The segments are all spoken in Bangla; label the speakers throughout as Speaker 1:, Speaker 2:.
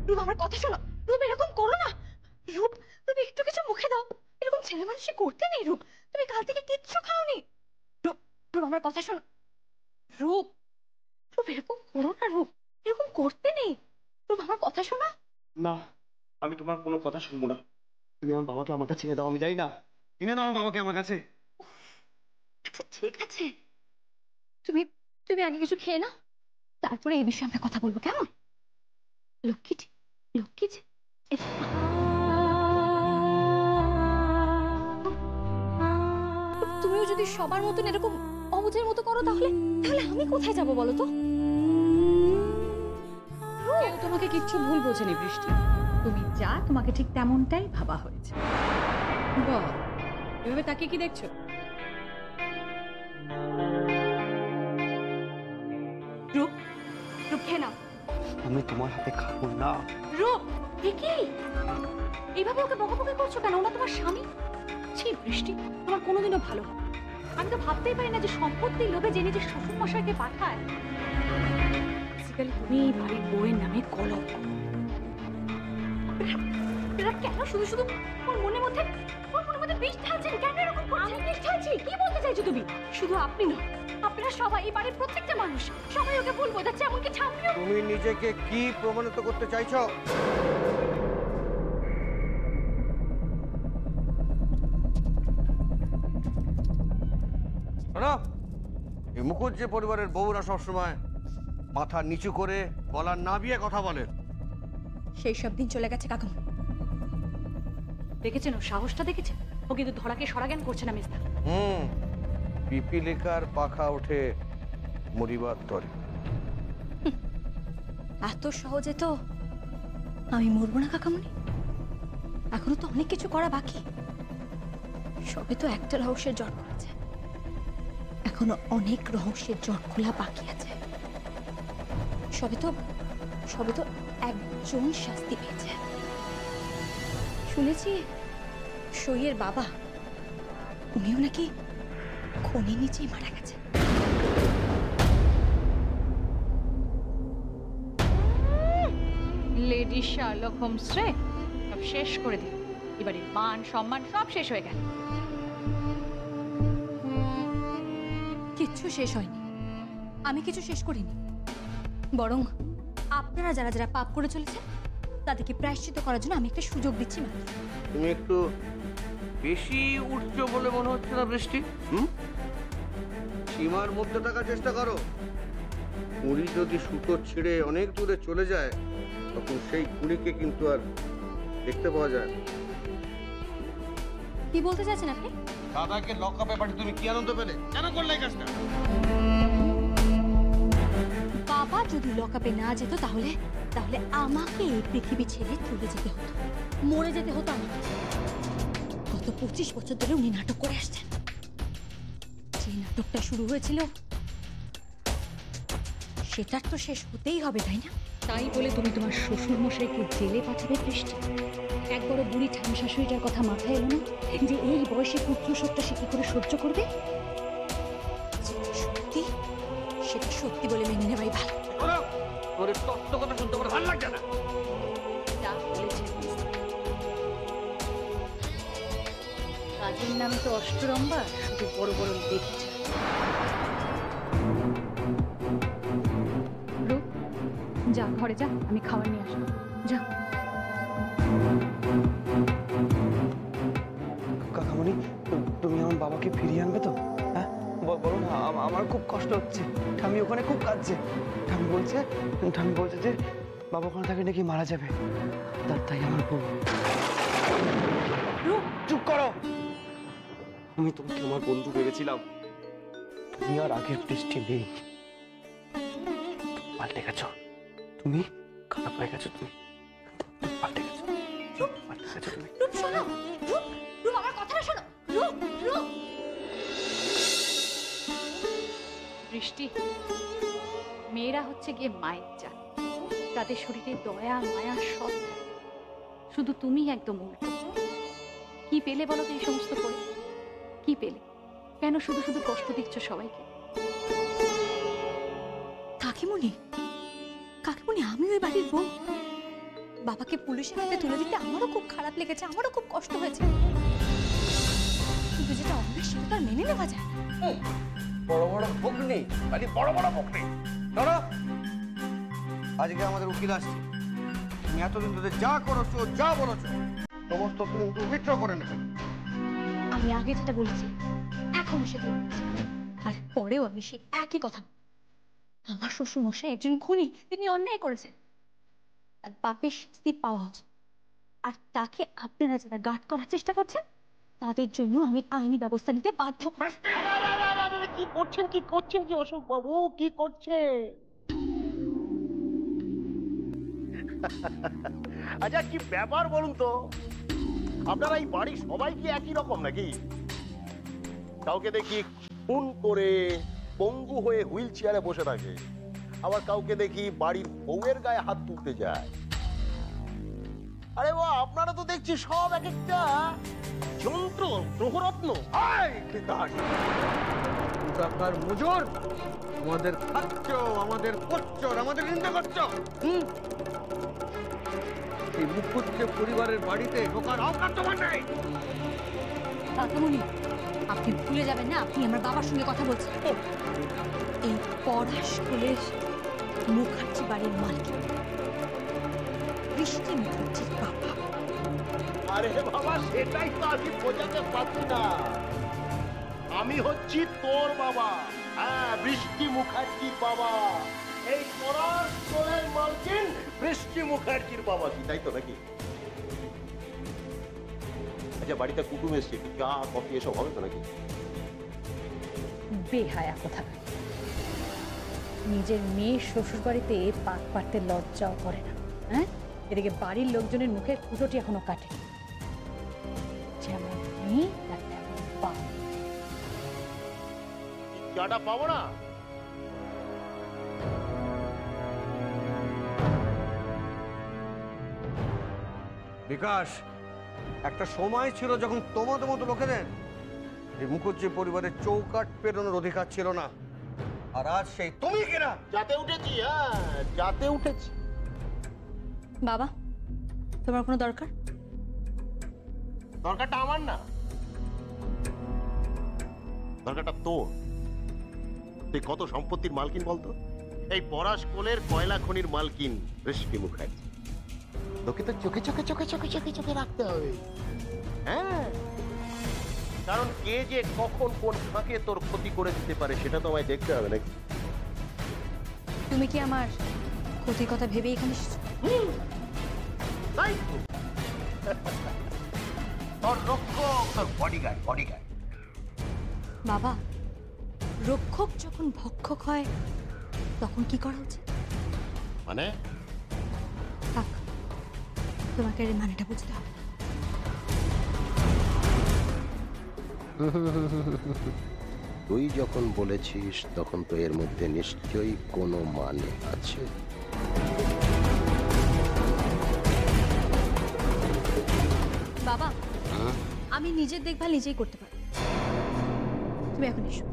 Speaker 1: রূপ আমার কথা শোনো। রূপ এরকম করো না। রূপ তুমি একটু কিছু মুখে দাও। এরকম ছেলে মানুষই করতে নেই রূপ। তুমি কাল থেকে কিচ্ছু খাওনি। রূপ রূপ আমার কথা শোনো। রূপ রূপ এরকম করো না রূপ। এরকম করতে নেই। রূপ আমার কথা শোনো।
Speaker 2: না, আমি তোমার কোনো কথা শুনবো না। তুমি আমার বাবাকে আমার কাছে এনে দাও। আমি যাই না, এনে দাও বাবাকে আমার কাছে।
Speaker 1: আচ্ছা ঠিক আছে, তুমি তুমি আগে কিছু খেয়ে নাও, তারপরে এই বিষয়ে আমরা কথা বলবো, কেমন? লক্ষ্মীটি লক্ষ্মীটি তুমিও যদি সবার মতন এরকম অবুঝের মতো করো তাহলে তাহলে আমি কোথায় যাব বলো তো?
Speaker 3: কেউ তোমাকে কিচ্ছু ভুল বোঝেনি বৃষ্টি। তুমি যা তোমাকে ঠিক তেমনটাই ভাবা হয়েছে। বাহ, এভাবে তাকে কি দেখছো?
Speaker 1: রূপ রূপ খেয়ে নাও।
Speaker 2: আমি তোমার হাতে খাবো না।
Speaker 1: রূপ কি এইভাবে ওকে বকাবকি করছো কেন? ওনা তোমার স্বামী। ছি বৃষ্টি, তোমার কোনোদিনও ভালো হবে। আমি তো ভাবতেই পারি না যে সম্পত্তির লোভে যে নিজের শ্বশুর মশাইকে পাঠায়। বেসিক্যালি তুমি এই বাড়ির বউয়ের নামে কলঙ্ক। এরা কেন শুধু শুধু ওর মনের মধ্যে বিষ ঢালছেন? কেন এরকম করছেন? আমি বিষ ঢালছি? কি বলতে চাইছো তুমি? শুধু আপনি নয়, আপনারা সবাই, এই বাড়ির প্রত্যেকটা মানুষ সবাই ওকে ভুল বোঝাচ্ছে, এমনকি ছাপিও।
Speaker 4: তুমি নিজেকে কি প্রমাণিত করতে চাইছো? এই মুখুজ্জে পরিবারের বউরা সবসময় মাথা নিচু করে গলা নাবিয়ে কথা বলেন।
Speaker 1: সেই সব দিন চলে গেছে কাকুমা। দেখেছেন ওর সাহসটা? দেখেছেন? ও কিন্তু ধরাকে সরাজ্ঞান করছে না মেজদা।
Speaker 4: পিপিলিকার পাখা ওঠে মরিবার তরে।
Speaker 1: এত সহজে তো আমি মরবো না কাকামণি। এখনো তো অনেক কিছু করা বাকি। সবে তো একটা রহস্যের জট খুলেছে, এখনো অনেক রহস্যের জট খোলা বাকি আছে। সবে তো একজন শাস্তি পেয়েছে। শুনেছি সইয়ের বাবা, উনিও নাকি খনির নিচেই মারা গেছে।
Speaker 3: লেডি শার্লক হোমস রে সব শেষ করে দিল। এবারে মান সম্মান সব শেষ হয়ে গেল।
Speaker 1: কিচ্ছু শেষ হয়নি। আমি কিছু শেষ করিনি, বরং আপনারা যারা যারা পাপ করে চলেছেন তাদেরকে প্রায়শ্চিত্ত করার জন্য আমি একটা সুযোগ দিচ্ছি মাত্র।
Speaker 4: তুমি একটু বেশি উঠছো বলে মনে হচ্ছে না বৃষ্টি? সীমার মধ্যে থাকার চেষ্টা করো। কুড়ি যদি সুতো ছিঁড়ে অনেক দূরে চলে যায় তখন সেই কুড়িকে কিন্তু আর দেখতে পাওয়া যায় না।
Speaker 1: কি বলতে চাইছেন আপনি?
Speaker 4: দাদাকে লকআপে পাঠিয়ে তুমি কি আনন্দ পেলে? কেন করলে এই কাজটা?
Speaker 1: বাবা যদি লকআপে না যেত তাহলে আমাকে এই পৃথিবী ছেড়ে চলে যেতে হতো, মরে যেতে হতো আমাকে। গত 25 বছর ধরে উনি নাটক করে আসছেন। যে নাটকটা শুরু হয়েছিল সেটার তো শেষ হতেই হবে, তাই না?
Speaker 3: তাই বলে তুমি তোমার শ্বশুর মশাইকে জেলে পাঠাবে বৃষ্টি? একবারও বুড়ি ঠাম শাশুড়িটার কথা মাথায় এলো না যে এই বয়সে পুত্র সত্তা সে কি করে সহ্য করবে?
Speaker 1: সত্যি, সেটা সত্যি বলে মেনে নেওয়াই ভালো।
Speaker 4: তোর তত্ত্ব কথা শুনতে আমার ভালো লাগছে না।
Speaker 3: যা বলেছে কাজের নামে তো অষ্টরম্বা, শুধু বড় বড় দেখছে। রূপ, যা ঘরে যা, আমি খাবার নিয়ে আসবো। যা।
Speaker 2: কাকামণি, তুমি আমার বাবাকে ফিরিয়ে আনবে তো? হ্যাঁ বলো না, আমার খুব কষ্ট হচ্ছে। ঠামি ওখানে খুব কাঁদছে। ঠামি বলছে যে বাবা ওখানে থাকে নাকি মারা যাবে। তাই আমার বউ। চুপ করো। আমি তোমাকে আমার বন্ধু ভেবেছিলাম। তুমি আর আগের বৃষ্টি নেই। পাল্টে গেছো তুমি, খারাপ হয়ে গেছো তুমি, পাল্টে গেছো তুমি।
Speaker 1: রূপ শোনো, রূপ আমার কথাটা শোনো। রূপ
Speaker 3: বৃষ্টি, মেয়েরা হচ্ছে গিয়ে মায়ের জাত। তাদের শরীরে দয়া মায়া সব, শুধু তুমি একদম উল্টো। কি পেলে বলো তো এই সমস্ত করে? কি পেলে? কেন শুধু শুধু কষ্ট দিচ্ছ সবাইকে?
Speaker 1: কাকিমণি, আমি ওই বাড়ির বউ। বাবাকে পুলিশের হাতে তুলে দিতে আমারও খুব খারাপ লেগেছে, আমারও খুব কষ্ট হয়েছে, কিন্তু যেটা অন্যায় সেটা তো আর মেনে নেওয়া যায় না।
Speaker 4: বড় বড় বকনি, আরে বড় বড় বকনি। ধরো, আজকে আমাদের উকিল আসছে। তুমি এতদিন ধরে যা করেছো, যা বলেছো, সমস্ত তুমি উইথড্র করে নেবে।
Speaker 1: আমি আগে যেটা বলেছি এখনো সেটা বলছি, আর পরেও আমি সেই একই কথা। আমার শ্বশুর মশাই একজন খুনি, তিনি অন্যায় করেছেন, আর পাপের শাস্তি পাওয়া উচিত। আর তাকে আপনারা যারা গার্ড করার চেষ্টা করছেন তাদের জন্য আমি আইনি ব্যবস্থা নিতে বাধ্য।
Speaker 5: কি করছেন কি অশোক বাবু, কি করছে? আচ্ছা কি ব্যাপার বলুন তো, আপনারা এই বাড়ির সবাই কি একই রকম নাকি? কাউকে দেখি খুন করে পঙ্গু হয়ে হুইল চেয়ারে বসে থাকে, আবার কাউকে দেখি বাড়ির বউয়ের গায়ে হাত তুলতে যায়। আরে বাহ, আপনারা তো দেখছি সব এক একটা যন্ত্র, গ্রহরত্ন।
Speaker 4: টাকার মুজুর, আমাদের খাচ্ছ, আমাদের করছো, আমাদের নিন্দা করছো। এই মুখুজ্জে পরিবারের বাড়িতে ঢোকার অবকাশ তোমার নেই।
Speaker 1: কাকামণি, আপনি ভুলে যাবেন না আপনি আমার বাবার সঙ্গে কথা বলছেন। এই পড়া স্কুলের মুখার্জি বাড়ির মালিক বৃষ্টি মুখার্জির বাবা।
Speaker 5: আরে বাবা, সেটাই তো আমি বোঝাতে পারছি না। আমি হচ্ছি তোর বাবা, হ্যাঁ, বৃষ্টি মুখার্জির বাবা। এই পড়ার স্কুলের মালকিন বৃষ্টি মুখার্জির বাবা, কি তাই তো নাকি? আচ্ছা, বাড়িতে কুটুম এসছে, চা কফি এসব হবে তো নাকি?
Speaker 3: বেহায়া কোথা, নিজের মেয়ের শ্বশুর বাড়িতে পাক পাড়তে লজ্জাও করে না। হ্যাঁ, এদিকে বাড়ির লোকজনের মুখের ফুটোটি এখনো কাটে। যেমন মেয়ে তার তেমন বাপ।
Speaker 5: চাটা পাবো না?
Speaker 4: বিকাশ, একটা সময় ছিল যখন তোমাদের মতো লোকেদের এই মুখুজ্জে পরিবারের চৌকাট পেরোনোর অধিকার ছিল না, আর আজ সেই তুমি কিনা
Speaker 5: যাতে উঠেছি, হ্যাঁ যাতে উঠেছি।
Speaker 1: বাবা, তোমার কোনো দরকার?
Speaker 5: দরকারটা আমার না, দরকারটা তোর। তুই কত সম্পত্তির মালকিন বলতো? এই পরাশ কোলের কয়লা খনির মালকিন বৃষ্টি মুখার্জি। তোকে তো চোখে চোখে চোখে চোখে চোখে চোখে রাখতে হবে, হ্যাঁ, কারণ কে যে কখন কোন ফাঁকে তোর ক্ষতি করে দিতে পারে সেটা তো আমায় দেখতে হবে নাকি?
Speaker 1: তুমি কি আমার ক্ষতির কথা ভেবে এখানে এসেছো?
Speaker 5: তাই তো। তোর রক্ষক, তোর বডিগার্ড, বডিগার্ড।
Speaker 1: বাবা, রক্ষক যখন ভক্ষক হয় তখন কি করা উচিত?
Speaker 5: মানে
Speaker 1: থাক, তোমাকে এর মানেটা বুঝতে হবে।
Speaker 5: তুই যখন বলেছিস তখন তো এর মধ্যে নিশ্চয়ই কোনো মানে আছে।
Speaker 1: বাবা, আমি নিজের দেখভাল নিজেই করতে পারি। তুমি এখন এসো,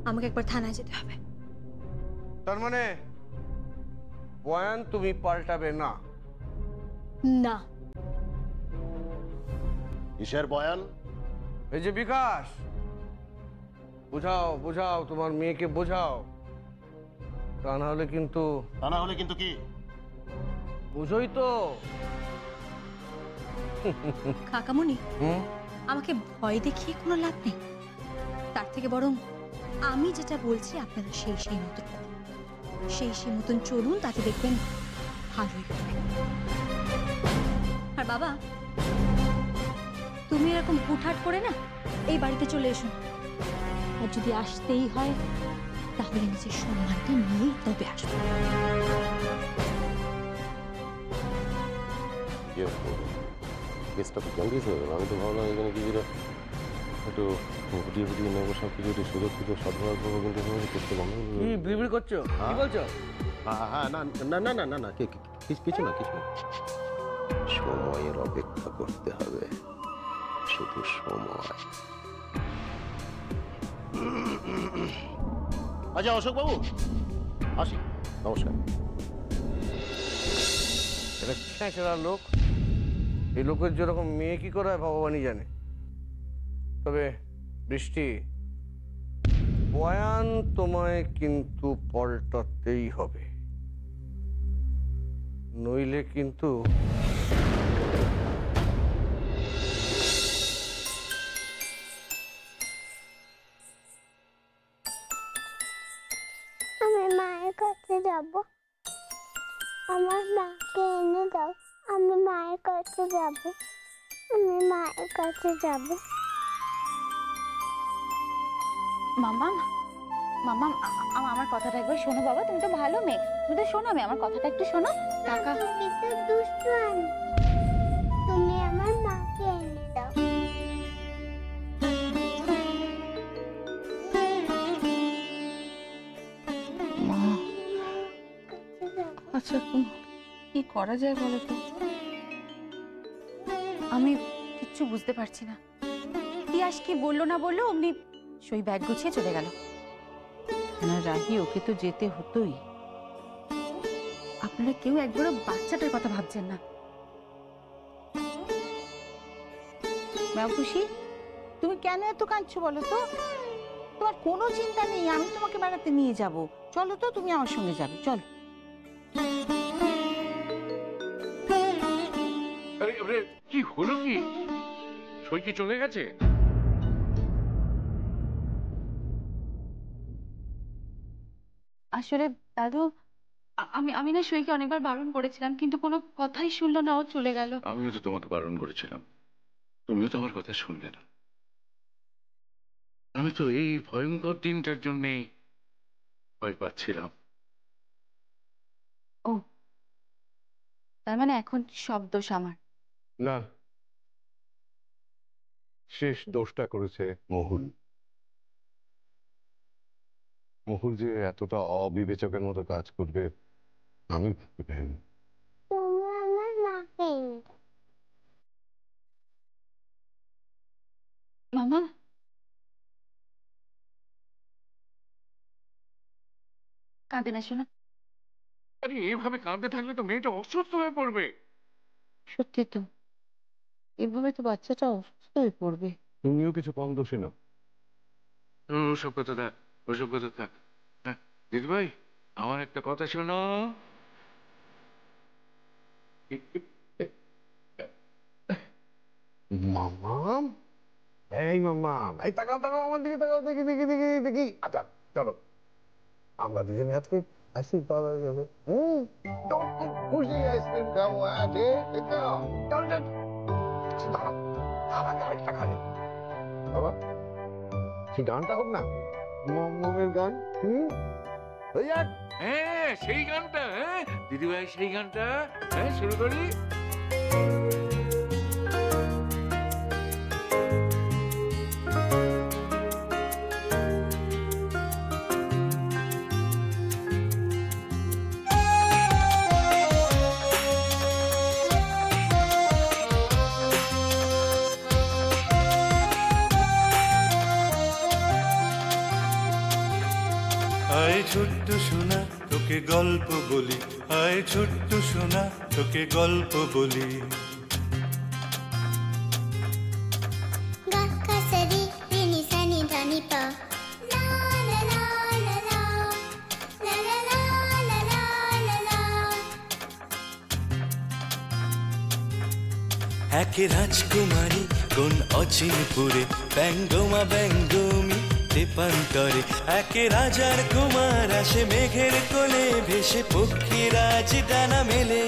Speaker 1: আমাকে একবার থানায় যেতে হবে।
Speaker 4: তার মানে বয়ান তুমি পাল্টাবে না?
Speaker 1: না।
Speaker 5: কিসের বয়ান?
Speaker 4: এই যে বিকাশ, বোঝাও বোঝাও, তোমার মেয়েকে বোঝাও, তা না হলে কিন্তু।
Speaker 5: তা না হলে কিন্তু কি?
Speaker 4: বুঝোই তো।
Speaker 1: কাকামণি, আমাকে ভয় দেখিয়ে কোনো লাভ নেই। তার থেকে বরং আমি যেটা বলছি আপনারা সেই মতন করুন, সেই মতন চলুন, তাতে দেখবেন ভালোই হবে। আর বাবা, তুমি এরকম হুটহাট করে না এই বাড়িতে চলে এসো, আর যদি আসতেই হয় তাহলে নিজের সম্মানটা নিয়েই তবে আসবে।
Speaker 5: কেসটা তো জঙ্গি ছিল, আমি তো ভাবলাম এখানে কিছুটা একটু ফুটিয়ে ফুটিয়ে নেবো, সব কিছু একটু সুযোগ সুযোগ সদ্ব্যবহার করবো, কিন্তু কেসটা বন্ধ।
Speaker 2: কি বিড়বিড় করছো, কি বলছো?
Speaker 5: হ্যাঁ, না না না না না না, কিছু না, কিছু না। সময়ের অপেক্ষা করতে হবে, শুধু সময়। আচ্ছা অশোক বাবু, আসি, নমস্কার।
Speaker 4: এটা ছেঁচড়া লোক। এই লোকের যেরকম মেয়ে কি করে হয় ভগবানই জানে। তবে বৃষ্টি, বয়ান তোমায় কিন্তু পাল্টাতেই হবে, নইলে কিন্তু
Speaker 6: আমি মায়ের কাছে যাব, আমার মাকে এনে দাও, আমি মায়ের কাছে যাব, আমি মায়ের কাছে যাব।
Speaker 3: মাম্মাম, মাম্মাম, আমার কথাটা একবার শোনো বাবা, তুমি তো ভালো মেয়ে, তুমি তো শোনো, আমি আমার কথাটা একটু শোনো। টাকা
Speaker 6: তুমি তো দুষ্টু আন্টি, তুমি আমার মাকে এনে দাও।
Speaker 3: মা, আচ্ছা কি করা যায় বলো তো? আমি কিচ্ছু বুঝতে পারছি না। তিয়াস কি বললো না বললো, অমনি সই ব্যাগ গুছিয়ে চলে গেল। না রাহি, ওকে তো যেতে হতোই। আপনারা কেউ একবারও বাচ্চাটার কথা ভাবছেন না। ম্যাম খুশি, তুমি কেন এত কাঁদছো বলো তো? তোমার কোনো চিন্তা নেই, আমি তোমাকে বেড়াতে নিয়ে যাব। চলো তো, তুমি আমার সঙ্গে যাবে, চলো।
Speaker 7: আরে কি হলো, কি সই কি চলে গেছে?
Speaker 3: আসলে দাদু, আমি না সইকে অনেকবার বারণ করেছিলাম, কিন্তু কোনো কথাই শুনলো না, ও চলে গেল।
Speaker 7: আমিও তো তোমাকে বারণ করেছিলাম, তুমিও তো আমার কথা শুনলে না। আমি তো এই ভয়ঙ্কর দিনটার জন্যেই ভয় পাচ্ছিলাম।
Speaker 3: ও, তার মানে এখন সব দোষ আমার?
Speaker 7: না, শেষ দোষটা করেছে মহুল। মহুল যে এতটা অবিবেচকের মতো কাজ করবে আমি ভাবিনি।
Speaker 6: তুমি আমার মাকে এনে দাও।
Speaker 3: মামা, কাঁদে না শোনা।
Speaker 7: আরে এভাবে কাঁদতে থাকলে তো মেয়েটা অসুস্থ হয়ে পড়বে।
Speaker 3: সত্যি তো, এভাবে তো বাচ্চাটা অসুস্থ হয়ে পড়বে।
Speaker 7: তুমিও কিছু কম দোষী না। ওসব কথা থাক, ওসব কথা থাক। হ্যাঁ দিদিভাই, আমার একটা কথা শোনো।
Speaker 5: মামাম, এই মামাম, এই তাকাও তাকাও আমার দিকে, তাকাও, দেখি দেখি দেখি দেখি। আচ্ছা চলো, আমরা দুজনে আজকে আইসক্রিম খাওয়া যাবে। খুব খুশি আইসক্রিম খাবো। চল চল। দাঁড়াও, আমাকে আরেকটা খাবে বাবা, সেই গানটা হোক না, মমের গান। ওই যাক।
Speaker 7: হ্যাঁ সেই গানটা, হ্যাঁ দিদিভাই সেই গানটা, হ্যাঁ শুরু করি।
Speaker 8: আয় ছোট্ট সোনা তোকে গল্প বলি, আয় ছোট্ট সোনা তোকে গল্প বলি।
Speaker 6: গা খা সা রি রি নি সা নি ধা নি পা, লা লা লা লা লা, লা লা লা লা লা লা লা।
Speaker 8: এক রাজকুমারী কোন অচিনপুরে, ব্যঙ্গমা ব্যঙ্গমি তেপান্তরে। এক রাজার কুমার আসে মেঘের কোলে, ভেসে পক্ষীরাজ ডানা মেলে।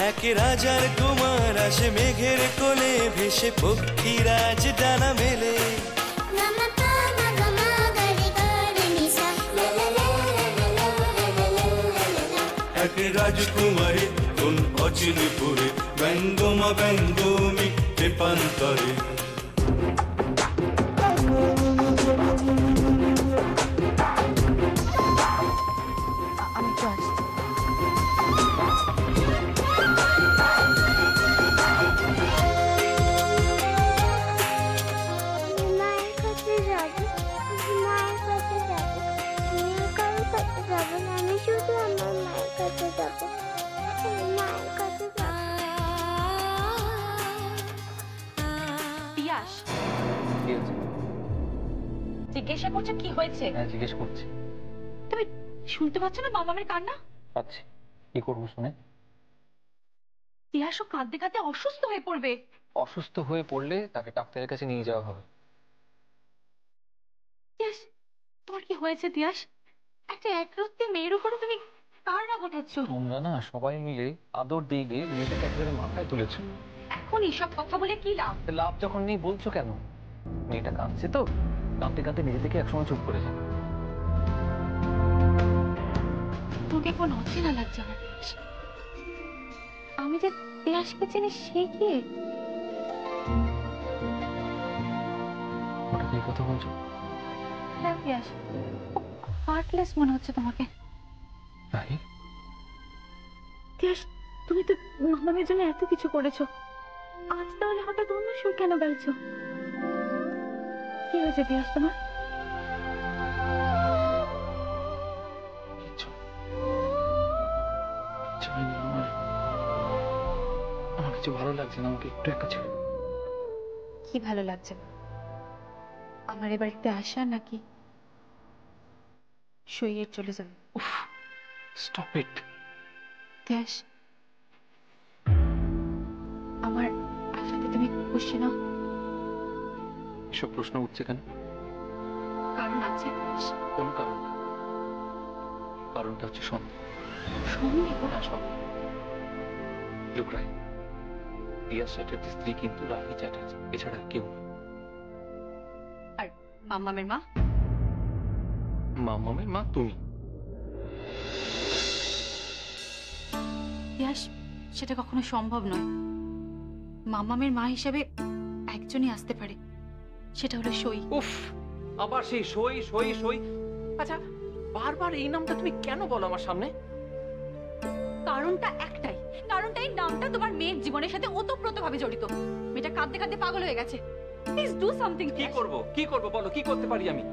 Speaker 8: এক রাজার কুমার আসে মেঘের কোলে, ভেসে পক্ষীরাজ ডানা মেলে।
Speaker 6: মা মা পা মা গা মা গা রে গা রে নি সা, লা লা লা লা লা লা লা লা লা লা।
Speaker 8: এক রাজকুমারী কোন অচিনপুরে, ব্যঙ্গমা ব্যঙ্গমি তেপান্তরে।
Speaker 3: আমি তো আসছি।
Speaker 6: আমি মায়ের কাছে যাব, আমি মায়ের কাছে যাব, আমি আর কারোর কাছে যাব না, আমি শুধু আমার মায়ের কাছে যাব, আমি মায়ের কাছে
Speaker 3: জিজ্ঞাসা করছো কি হয়েছে?
Speaker 9: হ্যাঁ জিজ্ঞেস করছি।
Speaker 3: তুমি শুনতে পাচ্ছ না মামামের কান্না?
Speaker 9: পাচ্ছি, কি করবো শুনে?
Speaker 3: তিয়াসও কাঁদতে কাঁদতে অসুস্থ হয়ে পড়বে।
Speaker 9: অসুস্থ হয়ে পড়লে তাকে ডাক্তারের কাছে নিয়ে যাওয়া হবে।
Speaker 3: তিয়াস, তোমার কি হয়েছে তিয়াস? একটা একরত্তি মেয়ের উপরে তুমি কার রাগ ওঠাচ্ছ?
Speaker 9: তোমরা না সবাই মিলে আদর দিয়ে গিয়ে মেয়েটাকে একেবারে মাথায় তুলেছো।
Speaker 3: এখন এইসব কথা বলে কি লাভ?
Speaker 9: লাভ যখন নেই বলছো কেন? মেয়েটা কাঁদছে তো, কাঁদতে কাঁদতে নিজে থেকে একসময় চুপ করে যায়।
Speaker 3: তোকে এখন অচেনা লাগছে আমার তিয়াস। আমি যে তিয়াসকে চিনি সে কি?
Speaker 9: হঠাৎ এই কথা বলছো?
Speaker 3: হ্যাঁ তিয়াস, হার্টলেস মনে হচ্ছে তোমাকে।
Speaker 9: রাহি,
Speaker 3: তিয়াস, তুমি তো মামামের জন্য এত কিছু করেছো, আজ তাহলে হঠাৎ অন্য সুর কেন গাইছো? কি হয়েছে তিয়াস তোমার?
Speaker 9: কিচ্ছু কিচ্ছু হয়নি। আমার কিছু ভালো লাগছে না, আমাকে একটু একা ছেড়ে।
Speaker 3: কি ভালো লাগছে? আমার এ বাড়িতে আসা নাকি সইয়ের চলে যাবে?
Speaker 9: উফ, স্টপ ইট।
Speaker 3: তিয়াস, আমার আশাতে তুমি খুশি না?
Speaker 9: এসব প্রশ্ন উঠছে কেন?
Speaker 3: কারণ আছে তিয়াস।
Speaker 9: কোন কারণ? কারণটা হচ্ছে সন্দেহ।
Speaker 3: সন্দেহ?
Speaker 9: লুক রাই, রিয়া চ্যাটার্জি স্ত্রী কিন্তু রাহি চ্যাটার্জি, এছাড়া কেউ নেই।
Speaker 3: আর মামামের মা?
Speaker 9: মামামের মা তুমি।
Speaker 3: তিয়াস, সেটা কখনো সম্ভব নয়। মামামের মা হিসাবে একজনই আসতে পারে, সেটা হলো সই।
Speaker 10: উফ, আবার সেই সই সই সই। আচ্ছা, বারবার এই নামটা তুমি কেন বলো আমার সামনে?
Speaker 3: কারণটা একটাই, কারণটা এই নামটা তোমার মেয়ের জীবনের সাথে ওতপ্রোতভাবে জড়িত। মেয়েটা কাঁদতে কাঁদতে পাগল হয়ে গেছে। Please do something.
Speaker 10: কি করব, কি করব বলো, কি করতে পারি আমি?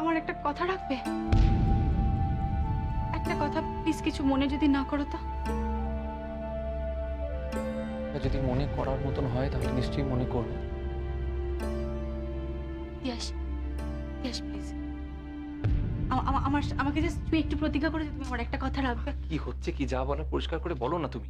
Speaker 3: আমার একটা কথা রাখবে? একটা কথা প্লিজ, কিছু মনে যদি না করো তো।
Speaker 9: যদি মনে করার মতন হয় তাহলে নিশ্চয়ই মনে করবো।
Speaker 3: ইয়াস, ইয়াস প্লিজ, আমাকে জাস্ট তুমি একটু প্রতিজ্ঞা করে তুমি আমার একটা কথা রাখবে।
Speaker 10: কি হচ্ছে কি যা বলার পরিষ্কার করে বলো না তুমি।